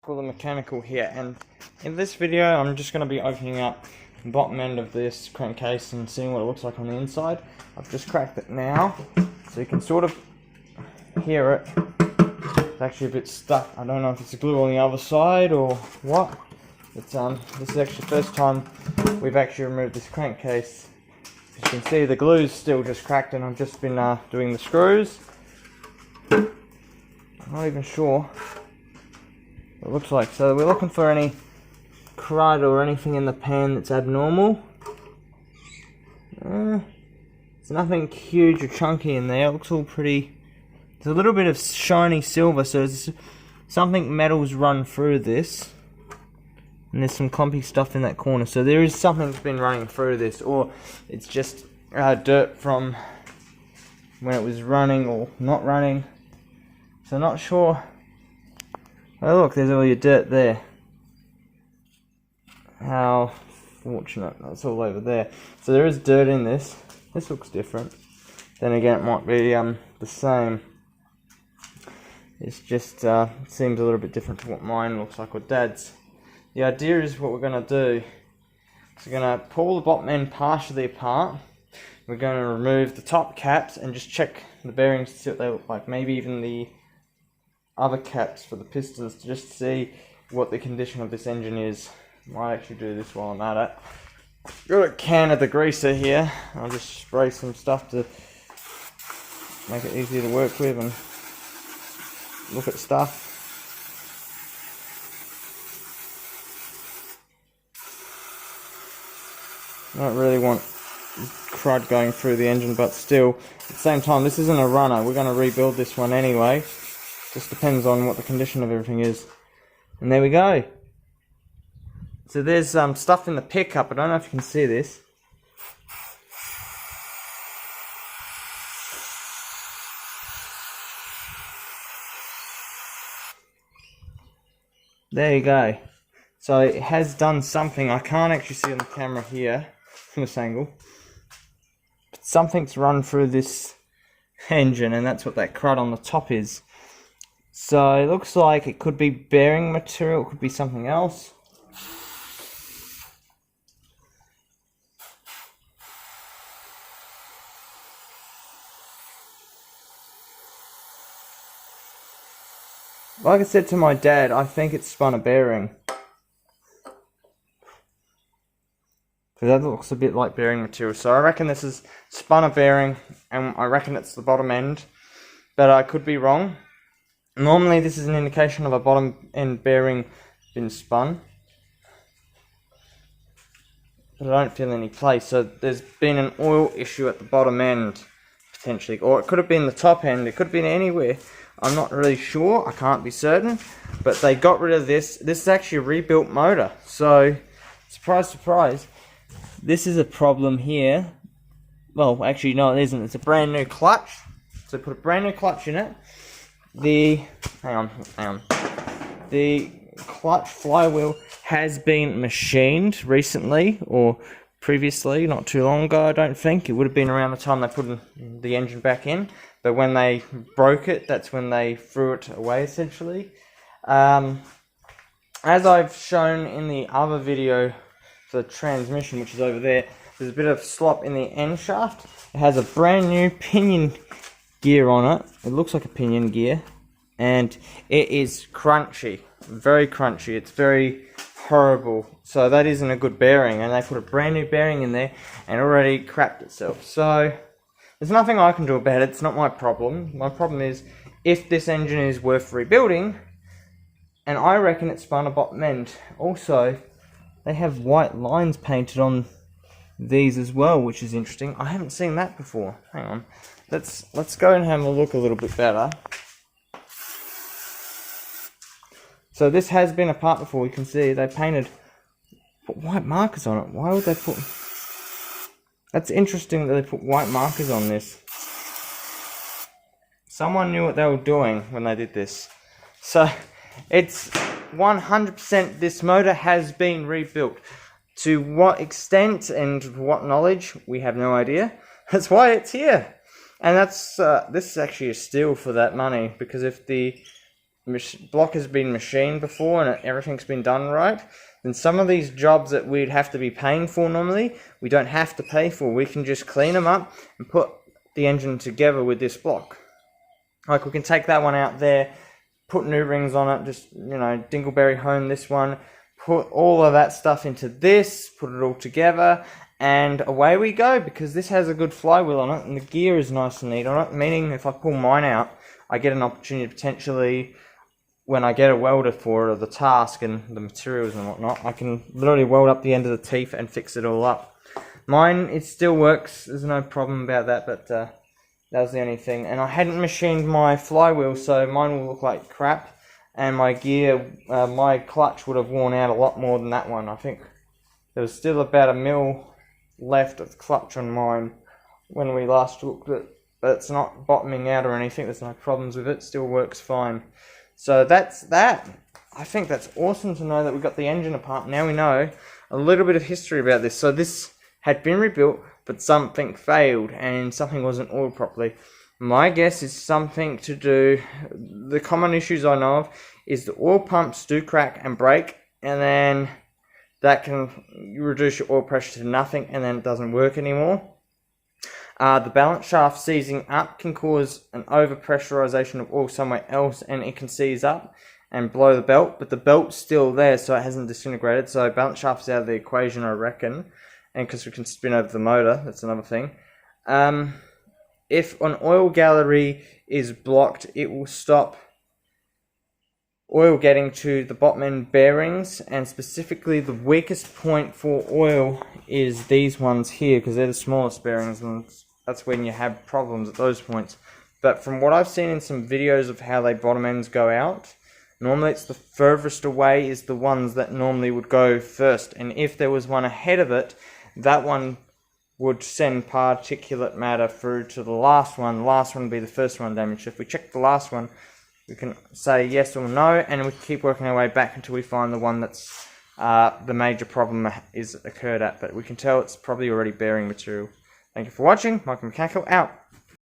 Cooler Mechanical here, and in this video I'm just going to be opening up the bottom end of this crankcase and seeing what it looks like on the inside. I've just cracked it now, so you can sort of hear it. It's actually a bit stuck. I don't know if it's the glue on the other side or what, but this is actually the first time we've actually removed this crankcase. As you can see, the glue's still just cracked, and I've just been doing the screws. I'm not even sure what it looks like. So we're looking for any crud or anything in the pan that's abnormal. There's nothing huge or chunky in there. It looks all pretty. There's a little bit of shiny silver, so there's something metal's run through this. And there's some clumpy stuff in that corner, so there is something that's been running through this, or it's just dirt from when it was running or not running. So not sure. Oh look, there's all your dirt there. How fortunate, that's all over there. So there is dirt in this. This looks different. Then again, it might be the same. It's just seems a little bit different to what mine looks like or Dad's. The idea is what we're going to do is we're going to pull the bottom end partially apart. We're going to remove the top caps and just check the bearings to see what they look like. Maybe even the other caps for the pistons to just see what the condition of this engine is. Might actually do this while I'm at it. Got a can of degreaser here. I'll just spray some stuff to make it easier to work with and look at stuff. I don't really want crud going through the engine, but still, at the same time, this isn't a runner. We're going to rebuild this one anyway. Just depends on what the condition of everything is. And there we go. So there's stuff in the pickup. I don't know if you can see this. There you go. So it has done something. I can't actually see on the camera here from this angle. But something's run through this engine, and that's what that crud on the top is. So it looks like it could be bearing material, it could be something else. Like I said to my dad, I think it's spun a bearing. Because that looks a bit like bearing material. So I reckon this is spun a bearing, and I reckon it's the bottom end. But I could be wrong. Normally this is an indication of a bottom end bearing been spun. But I don't feel any play. So there's been an oil issue at the bottom end, potentially. Or it could have been the top end. It could have been anywhere. I'm not really sure. I can't be certain. But they got rid of this. This is actually a rebuilt motor. So, surprise, surprise. This is a problem here. Well, actually, no, it isn't. It's a brand new clutch. So put a brand new clutch in it. The clutch flywheel has been machined recently, or previously, not too long ago, I don't think. It would have been around the time they put the engine back in. But when they broke it, that's when they threw it away, essentially. As I've shown in the other video for the transmission, which is over there, there's a bit of slop in the end shaft. It has a brand new pinion gear on it. It looks like a pinion gear. And it is crunchy. Very crunchy. It's very horrible. So that isn't a good bearing. And they put a brand new bearing in there and already crapped itself. So there's nothing I can do about it. It's not my problem. My problem is if this engine is worth rebuilding, and I reckon it's spun a bottom end. Also, they have white lines painted on these as well, which is interesting. I haven't seen that before. Hang on. Let's go and have a look a little bit better. So this has been apart before. You can see they put white markers on it. Why would they put... That's interesting that they put white markers on this. Someone knew what they were doing when they did this. So it's 100% this motor has been rebuilt. To what extent and what knowledge, we have no idea. That's why it's here. And that's this is actually a steal for that money, because if the block has been machined before and everything's been done right, then some of these jobs that we'd have to be paying for normally, we don't have to pay for. We can just clean them up and put the engine together with this block. Like we can take that one out there, put new rings on it, just, dingleberry hone this one, put all of that stuff into this, put it all together, and away we go, because this has a good flywheel on it and the gear is nice and neat on it, meaning if I pull mine out, I get an opportunity to potentially, when I get a welder for it, or the task and the materials and whatnot, I can literally weld up the end of the teeth and fix it all up. Mine, it still works, there's no problem about that, but that was the only thing. And I hadn't machined my flywheel, so mine will look like crap, and my gear, my clutch would have worn out a lot more than that one. I think there was still about 1 mil left of clutch on mine when we last looked at it, but it's not bottoming out or anything, there's no problems with it, still works fine. So that's that. I think that's awesome to know that we got the engine apart. Now we know a little bit of history about this. So this had been rebuilt, but something failed and something wasn't oiled properly. My guess is something to do, the common issues I know of is the oil pumps do crack and break, and then that can reduce your oil pressure to nothing, and then it doesn't work anymore. The balance shaft seizing up can cause an over-pressurization of oil somewhere else, and it can seize up and blow the belt, but the belt's still there, so it hasn't disintegrated, so balance shaft's out of the equation, I reckon, and because we can spin over the motor, that's another thing. If an oil gallery is blocked, it will stop oil getting to the bottom end bearings, and specifically the weakest point for oil is these ones here, because they're the smallest bearings, and that's when you have problems at those points. But from what I've seen in some videos of how they bottom ends go out, normally it's the furthest away is the ones that normally would go first, and if there was one ahead of it, that one would send particulate matter through to the last one. The last one would be the first one damaged. If we check the last one, we can say yes or no, and we keep working our way back until we find the one that's the major problem is occurred at. But we can tell it's probably already bearing material. Thank you for watching. Michael Mechanical out.